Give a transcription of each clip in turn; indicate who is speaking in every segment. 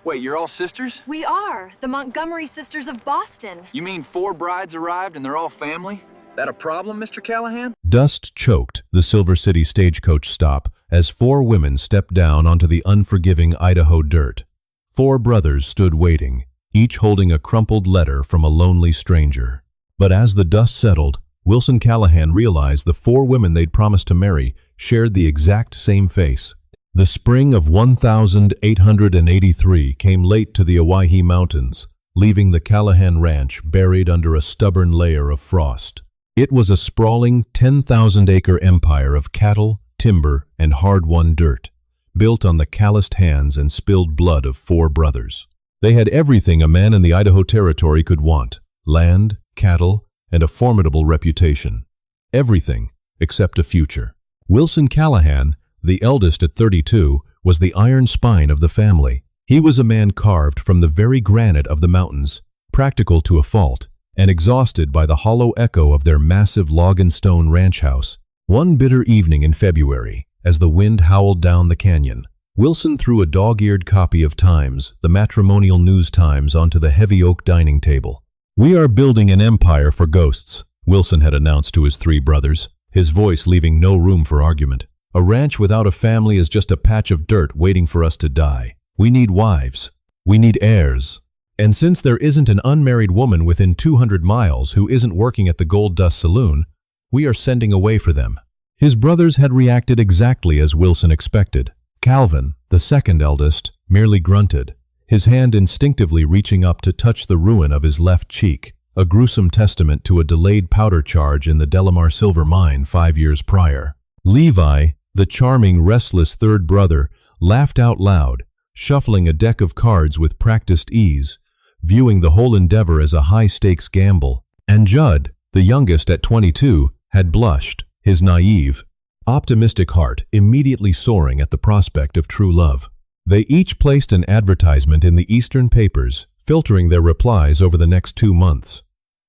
Speaker 1: Wait, you're all sisters?
Speaker 2: We are, the Montgomery sisters of Boston.
Speaker 1: You mean 4 brides arrived and they're all family? That a problem, Mr. Callahan?
Speaker 3: Dust choked the Silver City stagecoach stop as 4 women stepped down onto the unforgiving Idaho dirt. 4 brothers stood waiting, each holding a crumpled letter from a lonely stranger. But as the dust settled, Wilson Callahan realized the 4 women they'd promised to marry shared the exact same face. The spring of 1883 came late to the Owyhee Mountains, leaving the Callahan Ranch buried under a stubborn layer of frost. It was a sprawling 10,000-acre empire of cattle, timber, and hard-won dirt, built on the calloused hands and spilled blood of 4 brothers. They had everything a man in the Idaho Territory could want: land, cattle, and a formidable reputation. Everything except a future. Wilson Callahan, the eldest at 32, was the iron spine of the family. He was a man carved from the very granite of the mountains, practical to a fault, and exhausted by the hollow echo of their massive log-and-stone ranch house. One bitter evening in February, as the wind howled down the canyon, Wilson threw a dog-eared copy of Times, the matrimonial news Times, onto the heavy oak dining table. "We are building an empire for ghosts," Wilson had announced to his 3 brothers, his voice leaving no room for argument. "A ranch without a family is just a patch of dirt waiting for us to die. We need wives. We need heirs. And since there isn't an unmarried woman within 200 miles who isn't working at the Gold Dust Saloon, we are sending away for them." His brothers had reacted exactly as Wilson expected. Calvin, the second eldest, merely grunted, his hand instinctively reaching up to touch the ruin of his left cheek, a gruesome testament to a delayed powder charge in the Delamar silver mine 5 years prior. Levi, the charming, restless 3rd brother, laughed out loud, shuffling a deck of cards with practiced ease, viewing the whole endeavor as a high-stakes gamble. And Judd, the youngest at 22, had blushed, his naive, optimistic heart immediately soaring at the prospect of true love. They each placed an advertisement in the Eastern papers, filtering their replies over the next 2 months.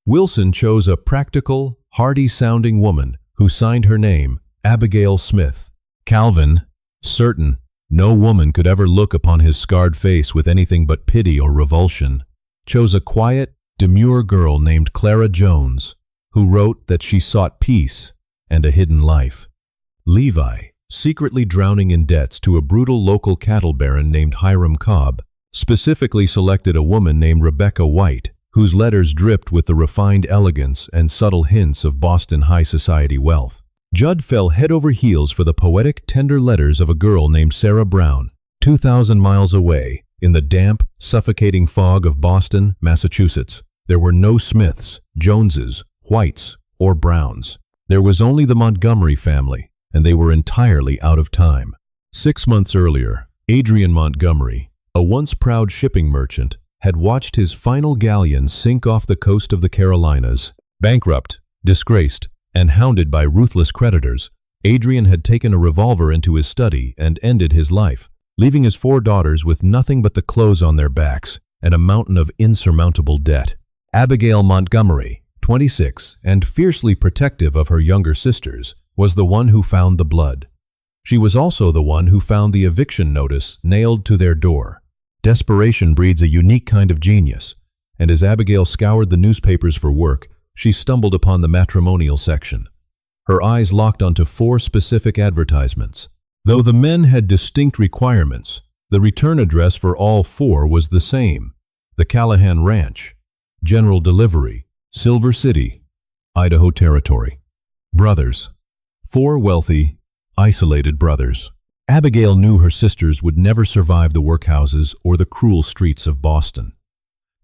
Speaker 3: Wilson chose a practical, hearty-sounding woman who signed her name Abigail Smith. Calvin, certain no woman could ever look upon his scarred face with anything but pity or revulsion, chose a quiet, demure girl named Clara Jones, who wrote that she sought peace and a hidden life. Levi, secretly drowning in debts to a brutal local cattle baron named Hiram Cobb, specifically selected a woman named Rebecca White, whose letters dripped with the refined elegance and subtle hints of Boston high society wealth. Judd fell head over heels for the poetic, tender letters of a girl named Sarah Brown, 2,000 miles away, in the damp, suffocating fog of Boston, Massachusetts. There were no Smiths, Joneses, Whites, or Browns. There was only the Montgomery family, and they were entirely out of time. 6 months earlier, Adrian Montgomery, a once proud shipping merchant, had watched his final galleon sink off the coast of the Carolinas. Bankrupt, disgraced, and hounded by ruthless creditors, Adrian had taken a revolver into his study and ended his life, leaving his 4 daughters with nothing but the clothes on their backs and a mountain of insurmountable debt. Abigail Montgomery, 26, and fiercely protective of her younger sisters, was the one who found the blood. She was also the one who found the eviction notice nailed to their door. Desperation breeds a unique kind of genius, and as Abigail scoured the newspapers for work, she stumbled upon the matrimonial section. Her eyes locked onto 4 specific advertisements. Though the men had distinct requirements, the return address for all 4 was the same: the Callahan Ranch, General Delivery, Silver City, Idaho Territory. Brothers. 4 wealthy, isolated brothers. Abigail knew her sisters would never survive the workhouses or the cruel streets of Boston.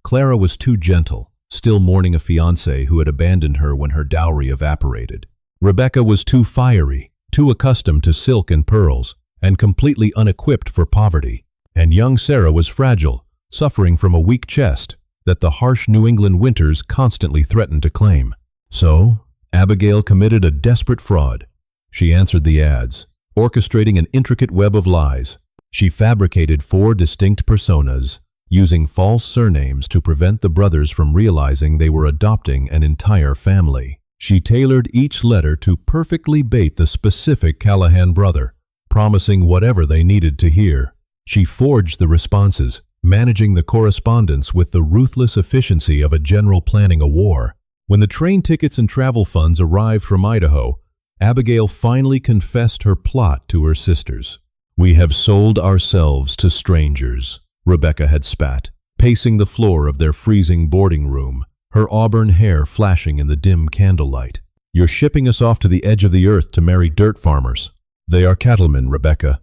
Speaker 3: Clara was too gentle, still mourning a fiancé who had abandoned her when her dowry evaporated. Rebecca was too fiery, too accustomed to silk and pearls, and completely unequipped for poverty. And young Sarah was fragile, suffering from a weak chest that the harsh New England winters constantly threatened to claim. So, Abigail committed a desperate fraud. She answered the ads, orchestrating an intricate web of lies. She fabricated 4 distinct personas, using false surnames to prevent the brothers from realizing they were adopting an entire family. She tailored each letter to perfectly bait the specific Callahan brother, promising whatever they needed to hear. She forged the responses, managing the correspondence with the ruthless efficiency of a general planning a war. When the train tickets and travel funds arrived from Idaho, Abigail finally confessed her plot to her sisters. "We have sold ourselves to strangers," Rebecca had spat, pacing the floor of their freezing boarding room, her auburn hair flashing in the dim candlelight. "You're shipping us off to the edge of the earth to marry dirt farmers." "They are cattlemen, Rebecca.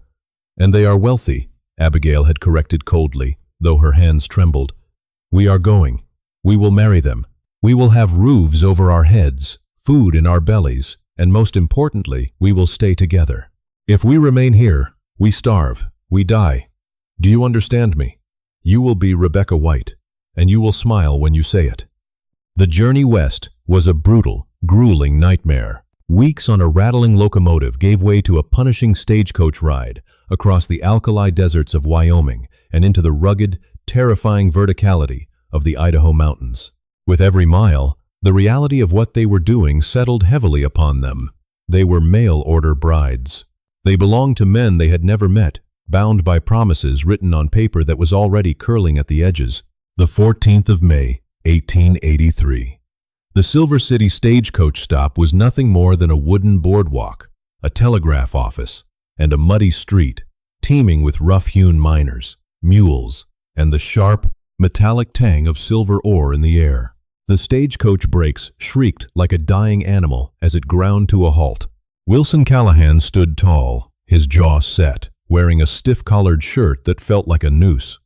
Speaker 3: And they are wealthy," Abigail had corrected coldly, though her hands trembled. "We are going. We will marry them. We will have roofs over our heads, food in our bellies, and most importantly, we will stay together. If we remain here, we starve, we die. Do you understand me? You will be Rebecca White, and you will smile when you say it." The journey west was a brutal, grueling nightmare. Weeks on a rattling locomotive gave way to a punishing stagecoach ride across the alkali deserts of Wyoming and into the rugged, terrifying verticality of the Idaho mountains. With every mile, the reality of what they were doing settled heavily upon them. They were mail-order brides. They belonged to men they had never met, bound by promises written on paper that was already curling at the edges. The 14th of May, 1883. The Silver City stagecoach stop was nothing more than a wooden boardwalk, a telegraph office, and a muddy street, teeming with rough-hewn miners, mules, and the sharp, metallic tang of silver ore in the air. The stagecoach brakes shrieked like a dying animal as it ground to a halt. Wilson Callahan stood tall, his jaw set, wearing a stiff-collared shirt that felt like a noose.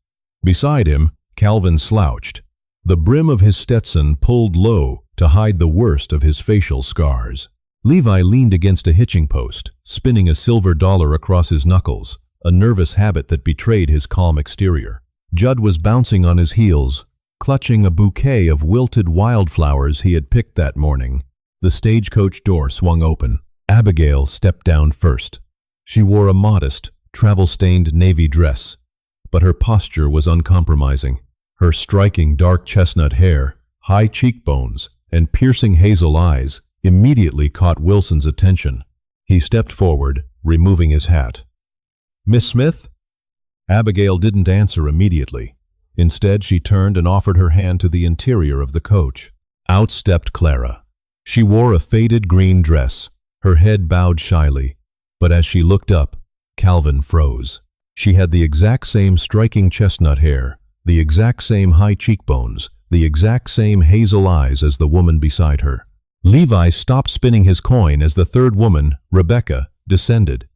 Speaker 3: Beside him, Calvin slouched, the brim of his Stetson pulled low to hide the worst of his facial scars. Levi leaned against a hitching post, spinning a silver dollar across his knuckles, a nervous habit that betrayed his calm exterior. Judd was bouncing on his heels, clutching a bouquet of wilted wildflowers he had picked that morning. The stagecoach door swung open. Abigail stepped down first. She wore a modest, travel-stained navy dress, but her posture was uncompromising. Her striking dark chestnut hair, high cheekbones, and piercing hazel eyes immediately caught Wilson's attention. He stepped forward, removing his hat. "Miss Smith?" Abigail didn't answer immediately. Instead, she turned and offered her hand to the interior of the coach. Out stepped Clara. She wore a faded green dress, her head bowed shyly, but as she looked up, Calvin froze. She had the exact same striking chestnut hair, the exact same high cheekbones, the exact same hazel eyes as the woman beside her. Levi stopped spinning his coin as the third woman, Rebecca, descended.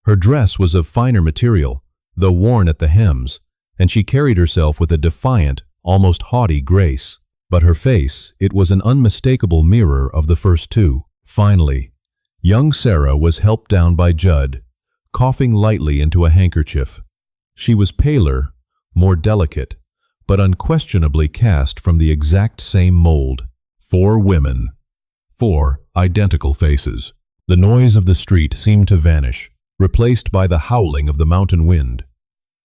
Speaker 3: Her dress was of finer material, though worn at the hems, and she carried herself with a defiant, almost haughty grace. But her face, it was an unmistakable mirror of the first two. Finally, young Sarah was helped down by Judd, coughing lightly into a handkerchief. She was paler, more delicate, but unquestionably cast from the exact same mold. 4 women. 4 identical faces. The noise of the street seemed to vanish, replaced by the howling of the mountain wind.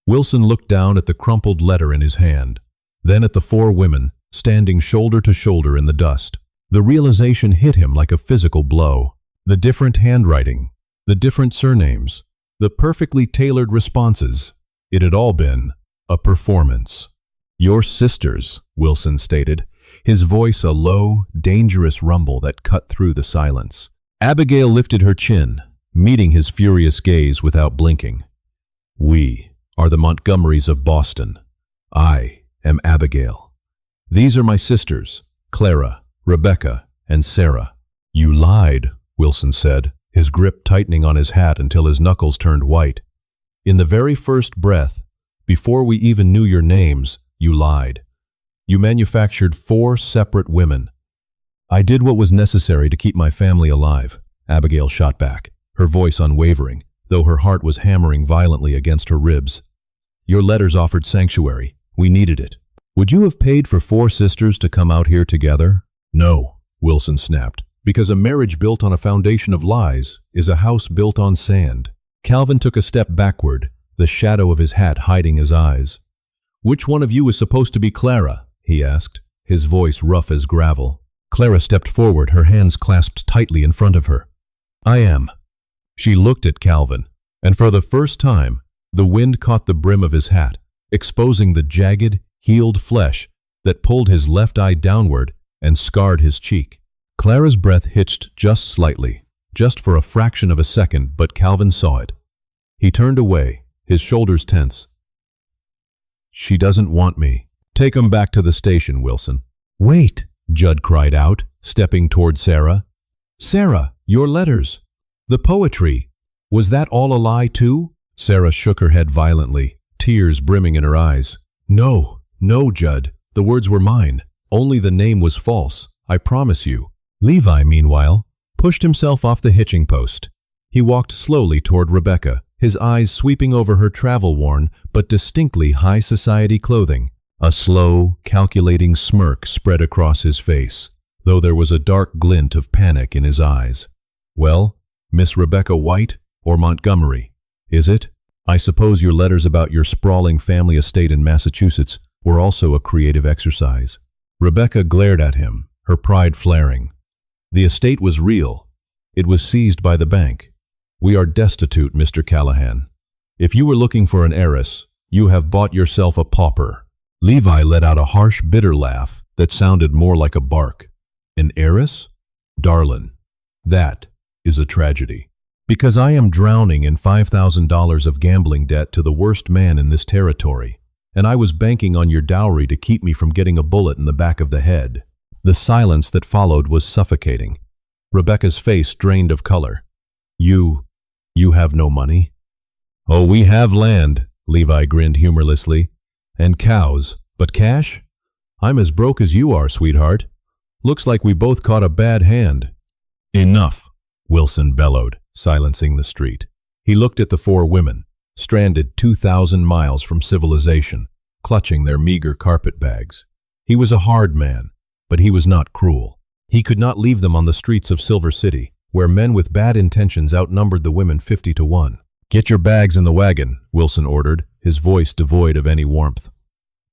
Speaker 3: Wilson looked down at the crumpled letter in his hand, then at the 4 women, standing shoulder to shoulder in the dust. The realization hit him like a physical blow. The different handwriting, the different surnames, the perfectly tailored responses. It had all been a performance. "Your sisters," Wilson stated, his voice a low, dangerous rumble that cut through the silence. Abigail lifted her chin, meeting his furious gaze without blinking. "We are the Montgomerys of Boston. I am Abigail. These are my sisters, Clara, Rebecca, and Sarah." "You lied," Wilson said, his grip tightening on his hat until his knuckles turned white. "In the very first breath, before we even knew your names, you lied. You manufactured 4 separate women." "I did what was necessary to keep my family alive," Abigail shot back, her voice unwavering, though her heart was hammering violently against her ribs. "Your letters offered sanctuary. We needed it. Would you have paid for 4 sisters to come out here together?" "No," Wilson snapped, "because a marriage built on a foundation of lies is a house built on sand." Calvin took a step backward, the shadow of his hat hiding his eyes. "Which one of you is supposed to be Clara?" he asked, his voice rough as gravel. Clara stepped forward, her hands clasped tightly in front of her. "I am." She looked at Calvin, and for the first time, the wind caught the brim of his hat, exposing the jagged, healed flesh that pulled his left eye downward and scarred his cheek. Clara's breath hitched just slightly, just for a fraction of a second, but Calvin saw it. He turned away, his shoulders tense. "She doesn't want me. Take 'em back to the station, Wilson." "Wait," Judd cried out, stepping toward Sarah. "Sarah, your letters. The poetry. Was that all a lie too?" Sarah shook her head violently, tears brimming in her eyes. "No, no, Judd. The words were mine. Only the name was false, I promise you." Levi, meanwhile, pushed himself off the hitching post. He walked slowly toward Rebecca, his eyes sweeping over her travel-worn but distinctly high society clothing. A slow, calculating smirk spread across his face, though there was a dark glint of panic in his eyes. "Well, Miss Rebecca White or Montgomery, is it? I suppose your letters about your sprawling family estate in Massachusetts were also a creative exercise." Rebecca glared at him, her pride flaring. "The estate was real. It was seized by the bank. We are destitute, Mr. Callahan. If you were looking for an heiress, you have bought yourself a pauper." Levi let out a harsh, bitter laugh that sounded more like a bark. "An heiress? Darlin', that is a tragedy. Because I am drowning in $5,000 of gambling debt to the worst man in this territory, and I was banking on your dowry to keep me from getting a bullet in the back of the head." The silence that followed was suffocating. Rebecca's face drained of color. You have no money?" "Oh, we have land," Levi grinned humorlessly, "and cows, but cash? I'm as broke as you are, sweetheart. Looks like we both caught a bad hand." "Enough," Wilson bellowed, silencing the street. He looked at the four women, stranded 2,000 miles from civilization, clutching their meager carpet bags. He was a hard man, but he was not cruel. He could not leave them on the streets of Silver City, where men with bad intentions outnumbered the women 50-1. "Get your bags in the wagon," Wilson ordered, his voice devoid of any warmth.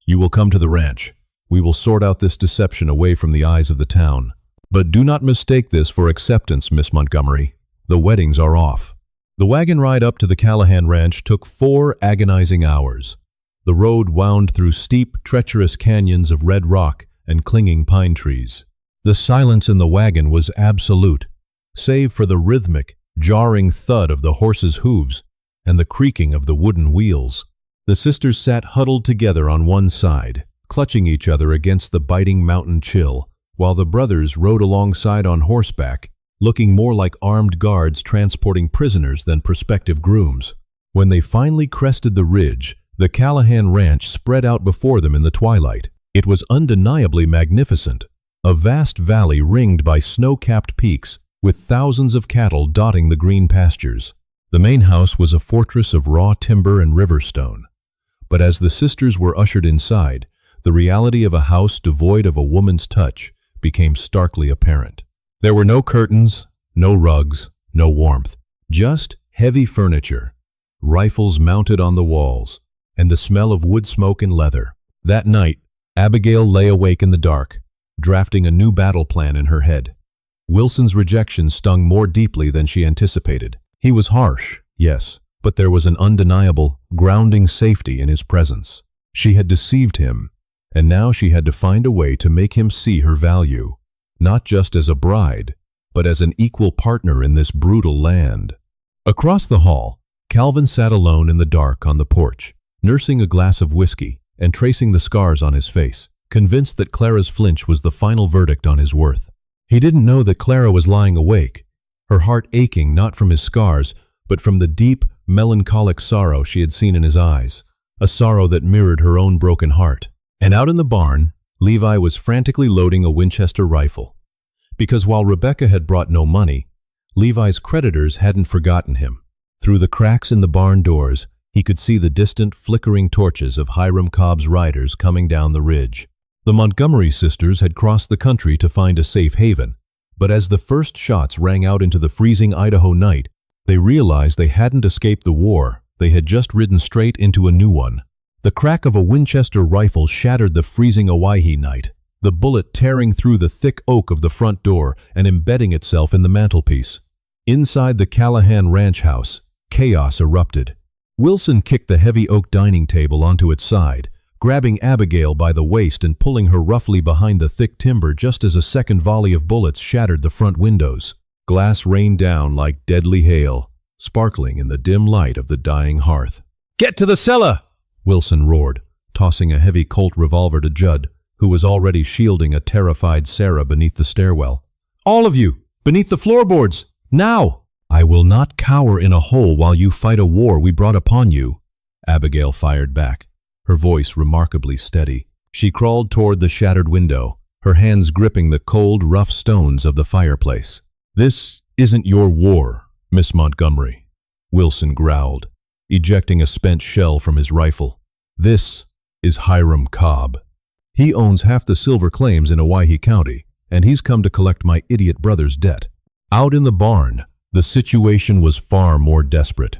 Speaker 3: "You will come to the ranch. We will sort out this deception away from the eyes of the town. But do not mistake this for acceptance, Miss Montgomery. The weddings are off." The wagon ride up to the Callahan Ranch took 4 agonizing hours. The road wound through steep, treacherous canyons of red rock and clinging pine trees. The silence in the wagon was absolute, save for the rhythmic, jarring thud of the horses' hooves and the creaking of the wooden wheels. The sisters sat huddled together on one side, clutching each other against the biting mountain chill, while the brothers rode alongside on horseback, looking more like armed guards transporting prisoners than prospective grooms. When they finally crested the ridge, the Callahan Ranch spread out before them in the twilight. It was undeniably magnificent, a vast valley ringed by snow-capped peaks, with thousands of cattle dotting the green pastures. The main house was a fortress of raw timber and river stone. But as the sisters were ushered inside, the reality of a house devoid of a woman's touch became starkly apparent. There were no curtains, no rugs, no warmth, just heavy furniture, rifles mounted on the walls, and the smell of wood smoke and leather. That night, Abigail lay awake in the dark, drafting a new battle plan in her head. Wilson's rejection stung more deeply than she anticipated. He was harsh, yes, but there was an undeniable, grounding safety in his presence. She had deceived him, and now she had to find a way to make him see her value, not just as a bride, but as an equal partner in this brutal land. Across the hall, Calvin sat alone in the dark on the porch, nursing a glass of whiskey and tracing the scars on his face, convinced that Clara's flinch was the final verdict on his worth. He didn't know that Clara was lying awake, her heart aching not from his scars, but from the deep, melancholic sorrow she had seen in his eyes, a sorrow that mirrored her own broken heart. And out in the barn, Levi was frantically loading a Winchester rifle. Because while Rebecca had brought no money, Levi's creditors hadn't forgotten him. Through the cracks in the barn doors, he could see the distant, flickering torches of Hiram Cobb's riders coming down the ridge. The Montgomery sisters had crossed the country to find a safe haven, but as the first shots rang out into the freezing Idaho night, they realized they hadn't escaped the war, they had just ridden straight into a new one. The crack of a Winchester rifle shattered the freezing Owyhee night, the bullet tearing through the thick oak of the front door and embedding itself in the mantelpiece. Inside the Callahan Ranch house, chaos erupted. Wilson kicked the heavy oak dining table onto its side, grabbing Abigail by the waist and pulling her roughly behind the thick timber just as a second volley of bullets shattered the front windows. Glass rained down like deadly hail, sparkling in the dim light of the dying hearth. "Get to the cellar!" Wilson roared, tossing a heavy Colt revolver to Judd, who was already shielding a terrified Sarah beneath the stairwell. "All of you, beneath the floorboards, now!" "I will not cower in a hole while you fight a war we brought upon you," Abigail fired back, her voice remarkably steady. She crawled toward the shattered window, her hands gripping the cold, rough stones of the fireplace. "This isn't your war, Miss Montgomery," Wilson growled, ejecting a spent shell from his rifle. "This is Hiram Cobb. He owns half the silver claims in Owyhee County, and he's come to collect my idiot brother's debt." Out in the barn, the situation was far more desperate.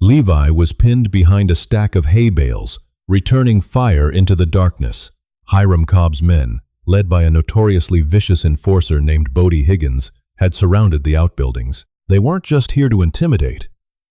Speaker 3: Levi was pinned behind a stack of hay bales, returning fire into the darkness. Hiram Cobb's men, led by a notoriously vicious enforcer named Bodie Higgins, had surrounded the outbuildings. They weren't just here to intimidate.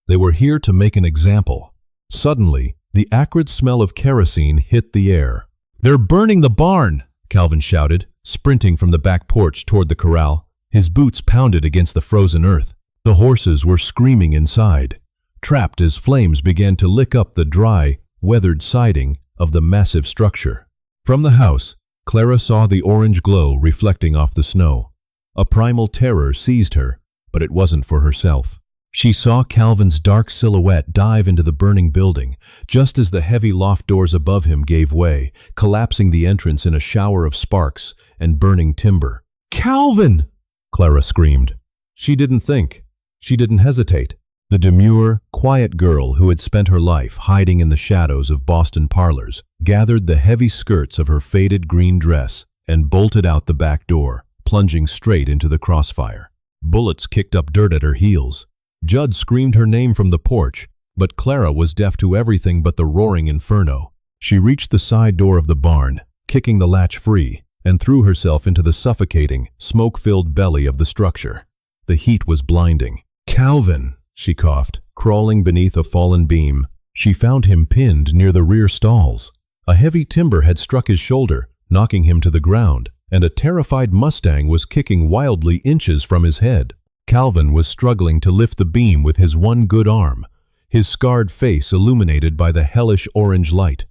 Speaker 3: They were here to make an example. Suddenly, the acrid smell of kerosene hit the air. "They're burning the barn!" Calvin shouted, sprinting from the back porch toward the corral. His boots pounded against the frozen earth. The horses were screaming inside, trapped as flames began to lick up the dry, weathered siding of the massive structure. From the house, Clara saw the orange glow reflecting off the snow. A primal terror seized her, but it wasn't for herself. She saw Calvin's dark silhouette dive into the burning building, just as the heavy loft doors above him gave way, collapsing the entrance in a shower of sparks and burning timber. "Calvin!" Clara screamed. She didn't think. She didn't hesitate. The demure, quiet girl who had spent her life hiding in the shadows of Boston parlors gathered the heavy skirts of her faded green dress and bolted out the back door, plunging straight into the crossfire. Bullets kicked up dirt at her heels. Judd screamed her name from the porch, but Clara was deaf to everything but the roaring inferno. She reached the side door of the barn, kicking the latch free, and threw herself into the suffocating, smoke-filled belly of the structure. The heat was blinding. "Calvin!" she coughed, crawling beneath a fallen beam. She found him pinned near the rear stalls. A heavy timber had struck his shoulder, knocking him to the ground, and a terrified Mustang was kicking wildly inches from his head. Calvin was struggling to lift the beam with his one good arm, his scarred face illuminated by the hellish orange light.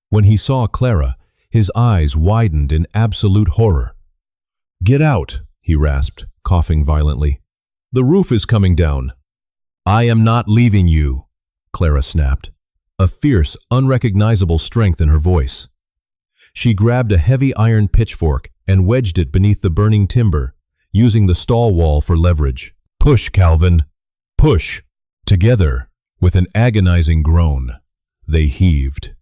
Speaker 3: When he saw Clara, his eyes widened in absolute horror. "Get out," he rasped, coughing violently. "The roof is coming down." "I am not leaving you," Clara snapped, a fierce, unrecognizable strength in her voice. She grabbed a heavy iron pitchfork and wedged it beneath the burning timber, using the stall wall for leverage. "Push, Calvin! Push!" Together, with an agonizing groan, they heaved.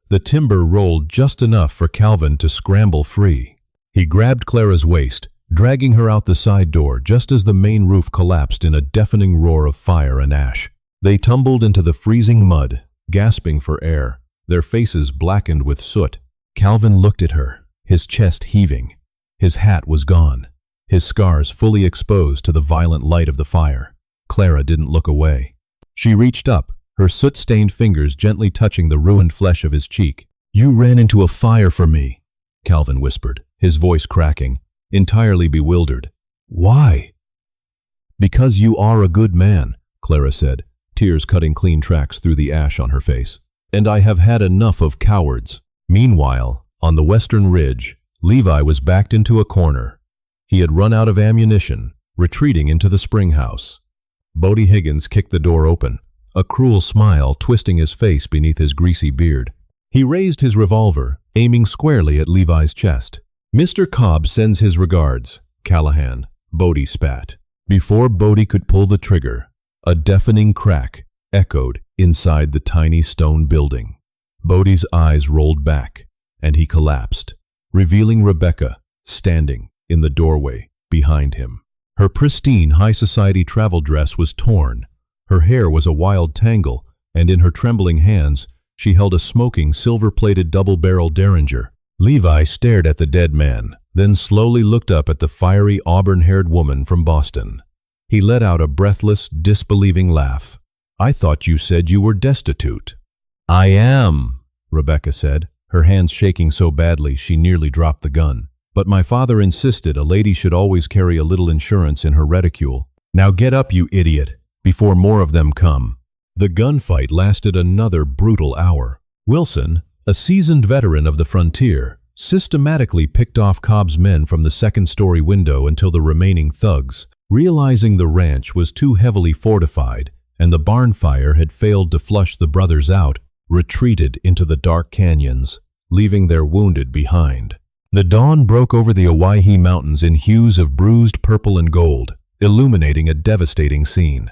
Speaker 3: The timber rolled just enough for Calvin to scramble free. He grabbed Clara's waist, dragging her out the side door just as the main roof collapsed in a deafening roar of fire and ash. They tumbled into the freezing mud, gasping for air, their faces blackened with soot. Calvin looked at her, his chest heaving. His hat was gone, his scars fully exposed to the violent light of the fire. Clara didn't look away. She reached up, her soot-stained fingers gently touching the ruined flesh of his cheek. "You ran into a fire for me," Calvin whispered, his voice cracking, entirely bewildered. "Why?" "Because you are a good man," Clara said, tears cutting clean tracks through the ash on her face. "And I have had enough of cowards." Meanwhile, on the western ridge, Levi was backed into a corner. He had run out of ammunition, retreating into the spring house. Bodie Higgins kicked the door open, a cruel smile twisting his face beneath his greasy beard. He raised his revolver, aiming squarely at Levi's chest. "Mr. Cobb sends his regards, Callahan," Bodie spat. Before Bodie could pull the trigger, a deafening crack echoed inside the tiny stone building. Bodie's eyes rolled back, and he collapsed, revealing Rebecca standing in the doorway behind him. Her pristine high society travel dress was torn. Her hair was a wild tangle, and in her trembling hands, she held a smoking silver-plated double-barreled Derringer. Levi stared at the dead man, then slowly looked up at the fiery auburn-haired woman from Boston. He let out a breathless, disbelieving laugh. I thought you said you were destitute." "I am," Rebecca said, her hands shaking so badly she nearly dropped the gun. "But my father insisted a lady should always carry a little insurance in her reticule. Now get up, you idiot, before more of them come." The gunfight lasted another brutal hour. Wilson, a seasoned veteran of the frontier, systematically picked off Cobb's men from the second-story window until the remaining thugs, realizing the ranch was too heavily fortified and the barn fire had failed to flush the brothers out, retreated into the dark canyons, leaving their wounded behind. The dawn broke over the Owyhee Mountains in hues of bruised purple and gold, illuminating a devastating scene.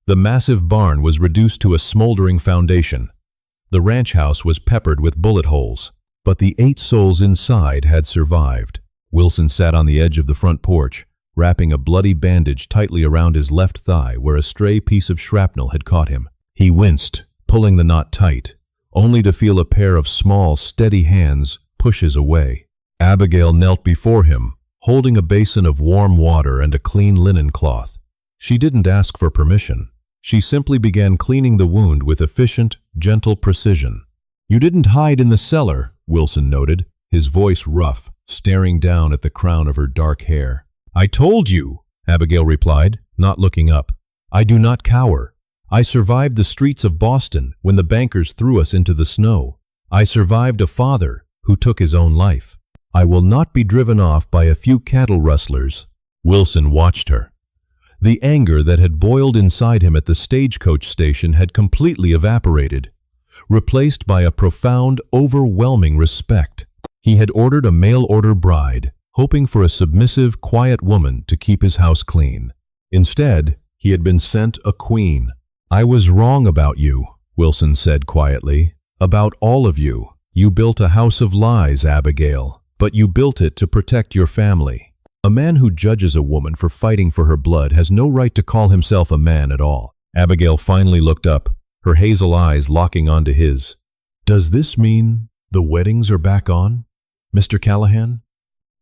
Speaker 3: The massive barn was reduced to a smoldering foundation. The ranch house was peppered with bullet holes, but the 8 souls inside had survived. Wilson sat on the edge of the front porch, wrapping a bloody bandage tightly around his left thigh where a stray piece of shrapnel had caught him. He winced, pulling the knot tight, only to feel a pair of small, steady hands push his away. Abigail knelt before him, holding a basin of warm water and a clean linen cloth. She didn't ask for permission. She simply began cleaning the wound with efficient, gentle precision. "You didn't hide in the cellar," Wilson noted, his voice rough, staring down at the crown of her dark hair. "I told you," Abigail replied, not looking up. "I do not cower. I survived the streets of Boston when the bankers threw us into the snow. I survived a father who took his own life. I will not be driven off by a few cattle rustlers." Wilson watched her. The anger that had boiled inside him at the stagecoach station had completely evaporated, replaced by a profound, overwhelming respect. He had ordered a mail-order bride, hoping for a submissive, quiet woman to keep his house clean. Instead, he had been sent a queen. "I was wrong about you," Wilson said quietly. "About all of you. You built a house of lies, Abigail, but you built it to protect your family. A man who judges a woman for fighting for her blood has no right to call himself a man at all." Abigail finally looked up, her hazel eyes locking onto his. "Does this mean the weddings are back on, Mr. Callahan?"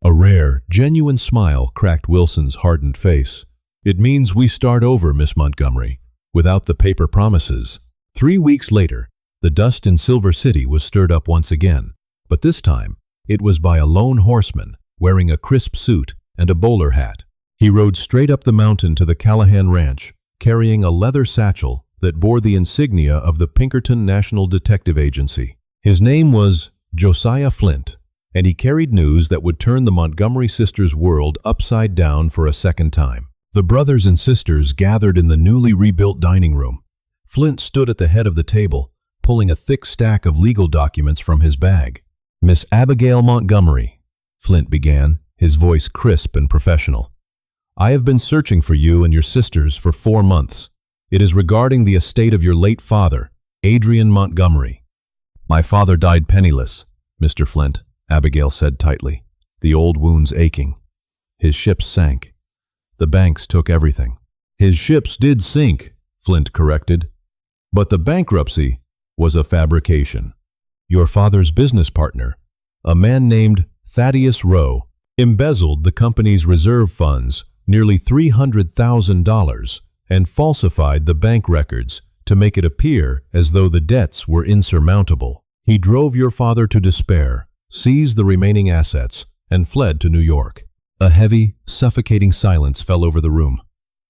Speaker 3: A rare, genuine smile cracked Wilson's hardened face. "It means we start over, Miss Montgomery, without the paper promises." 3 weeks later, the dust in Silver City was stirred up once again, but this time it was by a lone horseman wearing a crisp suit and a bowler hat. He rode straight up the mountain to the Callahan Ranch, carrying a leather satchel that bore the insignia of the Pinkerton National Detective Agency. His name was Josiah Flint, and he carried news that would turn the Montgomery sisters' world upside down for a second time. The brothers and sisters gathered in the newly rebuilt dining room. Flint stood at the head of the table, pulling a thick stack of legal documents from his bag. "Miss Abigail Montgomery," Flint began, his voice crisp and professional. "I have been searching for you and your sisters for 4 months. It is regarding the estate of your late father, Adrian Montgomery." "My father died penniless, Mr. Flint," Abigail said tightly, the old wounds aching. "His ships sank. The banks took everything." "His ships did sink," Flint corrected, "but the bankruptcy was a fabrication. Your father's business partner, a man named Thaddeus Rowe, embezzled the company's reserve funds, nearly $300,000, and falsified the bank records to make it appear as though the debts were insurmountable. He drove your father to despair, seized the remaining assets, and fled to New York." A heavy, suffocating silence fell over the room.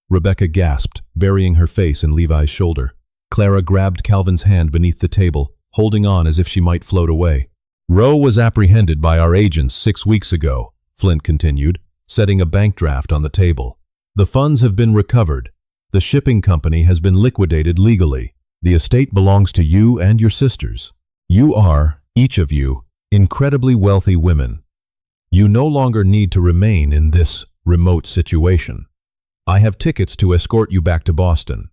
Speaker 3: Rebecca gasped, burying her face in Levi's shoulder. Clara grabbed Calvin's hand beneath the table, holding on as if she might float away. "Rowe was apprehended by our agents 6 weeks ago," Flint continued, setting a bank draft on the table. "The funds have been recovered. The shipping company has been liquidated legally. The estate belongs to you and your sisters. You are, each of you, incredibly wealthy women. You no longer need to remain in this remote situation. I have tickets to escort you back to Boston."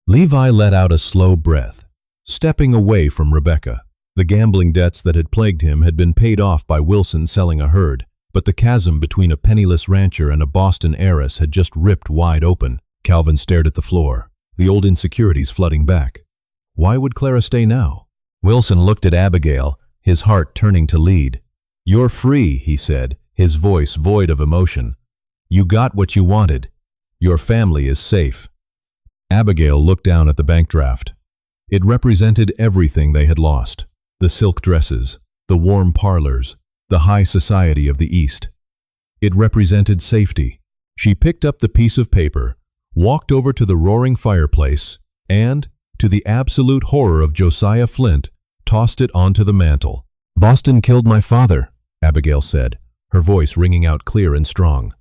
Speaker 3: Levi let out a slow breath, stepping away from Rebecca. The gambling debts that had plagued him had been paid off by Wilson selling a herd, but the chasm between a penniless rancher and a Boston heiress had just ripped wide open. Calvin stared at the floor, the old insecurities flooding back. Why would Clara stay now? Wilson looked at Abigail, his heart turning to lead. "You're free," he said, his voice void of emotion. "You got what you wanted. Your family is safe." Abigail looked down at the bank draft. It represented everything they had lost: the silk dresses, the warm parlors, the high society of the East. It represented safety. She picked up the piece of paper, walked over to the roaring fireplace, and, to the absolute horror of Josiah Flint, tossed it onto the mantel. "Boston killed my father," Abigail said, her voice ringing out clear and strong.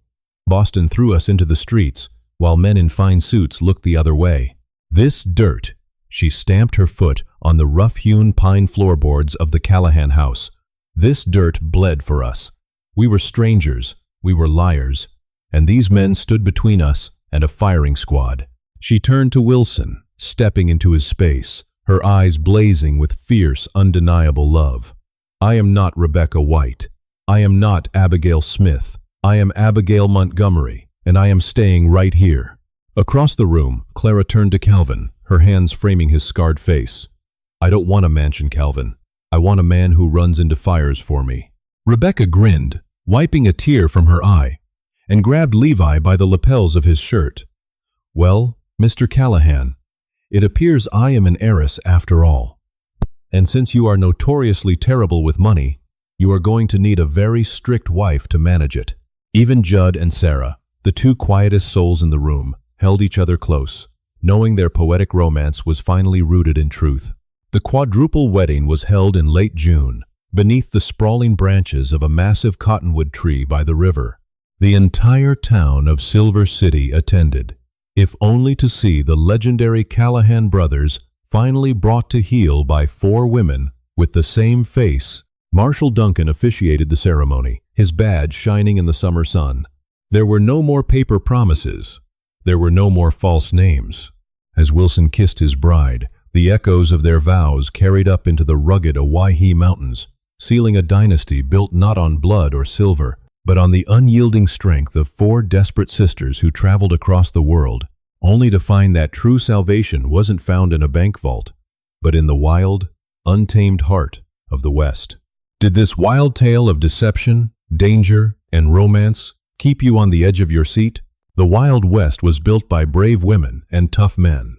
Speaker 3: "Boston threw us into the streets, while men in fine suits looked the other way. This dirt," she stamped her foot on the rough-hewn pine floorboards of the Callahan house, "this dirt bled for us. We were strangers, we were liars, and these men stood between us and a firing squad." She turned to Wilson, stepping into his space, her eyes blazing with fierce, undeniable love. "I am not Rebecca White. I am not Abigail Smith. I am Abigail Montgomery, and I am staying right here." Across the room, Clara turned to Calvin, her hands framing his scarred face. "I don't want a mansion, Calvin. I want a man who runs into fires for me." Rebecca grinned, wiping a tear from her eye, and grabbed Levi by the lapels of his shirt. "Well, Mr. Callahan, it appears I am an heiress after all. And since you are notoriously terrible with money, you are going to need a very strict wife to manage it." Even Judd and Sarah, the two quietest souls in the room, held each other close, knowing their poetic romance was finally rooted in truth. The quadruple wedding was held in late June, beneath the sprawling branches of a massive cottonwood tree by the river. The entire town of Silver City attended, if only to see the legendary Callahan brothers finally brought to heel by 4 women with the same face. Marshal Duncan officiated the ceremony, his badge shining in the summer sun. There were no more paper promises. There were no more false names. As Wilson kissed his bride, the echoes of their vows carried up into the rugged Owyhee Mountains, sealing a dynasty built not on blood or silver, but on the unyielding strength of 4 desperate sisters who traveled across the world, only to find that true salvation wasn't found in a bank vault, but in the wild, untamed heart of the West. Did this wild tale of deception, danger, and romance keep you on the edge of your seat? The Wild West was built by brave women and tough men,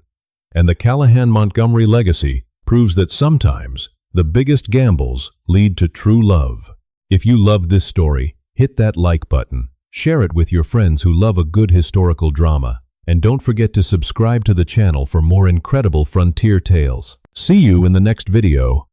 Speaker 3: and the Callahan Montgomery legacy proves that sometimes the biggest gambles lead to true love. If you love this story, hit that like button, share it with your friends who love a good historical drama, and don't forget to subscribe to the channel for more incredible frontier tales. See you in the next video.